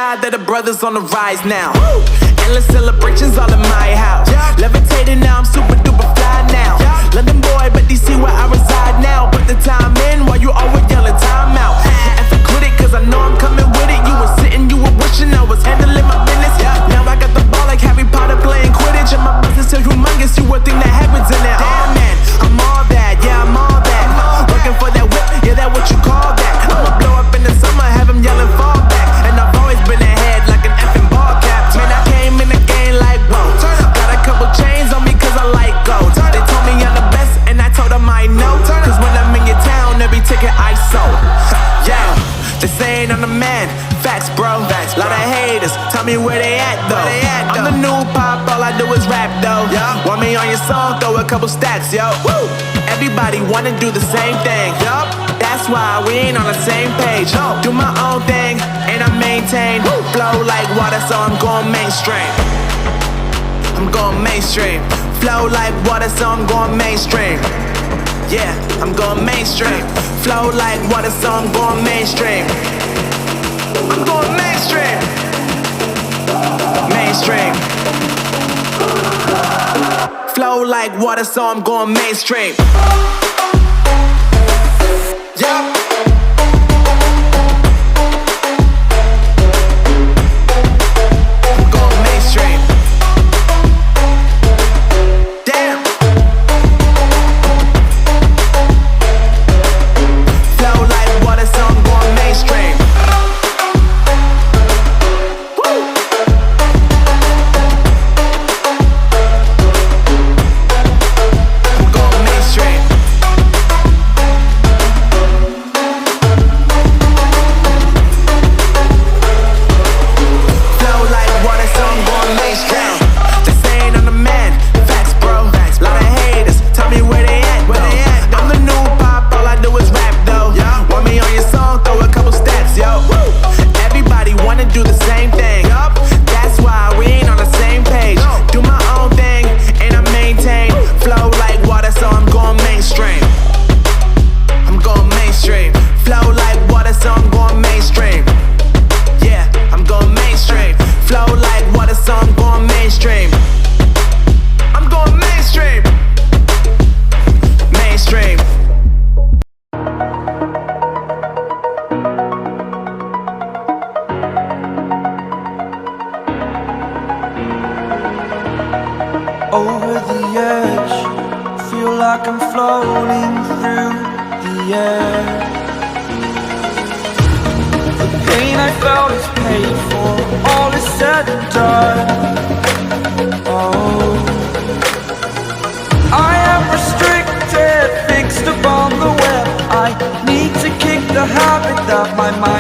God that the brothers on the rise now. Endless celebrations all in my house. Levitating now, I'm super duper fly now. London boy, but DC where I reside now. Put the time in while you always yelling time out. And quit it, cause I know I'm coming with it. You were sitting, you were wishing I was handling my business. Now I got the ball like Harry Potter playing Quidditch. And my business is humongous, you would think that happens in it. Oh man, I'm all that, yeah, I'm all that. Working for that whip, yeah, that what you call that. I'ma blow up in the summer, have him yelling fall back. And I've always been ahead like an effing ball cap. Man, I came in the game like, whoa. Got a couple chains on me cause I like gold. They told me I'm the best and I told them I know. Cause when I'm in your town, every ticket I sold. Yeah, they saying I'm the man. Facts, bro. Lot of haters, tell me where they at though. I'm the new pop, all I do is rap though. Want me on your song, throw a couple stacks, yo. Everybody wanna do the same thing. That's why we ain't on the same page. Do my own thing and I maintain. Flow like water, so I'm going mainstream. I'm going mainstream. Flow like water, so I'm going mainstream. Yeah, I'm going mainstream. Flow like water, so I'm going mainstream. I'm going mainstream. Mainstream. Flow like water, so I'm going mainstream. Yeah. I'm going mainstream. Damn. Flow like water, so I'm going mainstream. Over the edge, feel like I'm floating through the air. The pain I felt is paid for, all is said and done. Oh, I am restricted, fixed upon the web. I need to kick the habit that my mind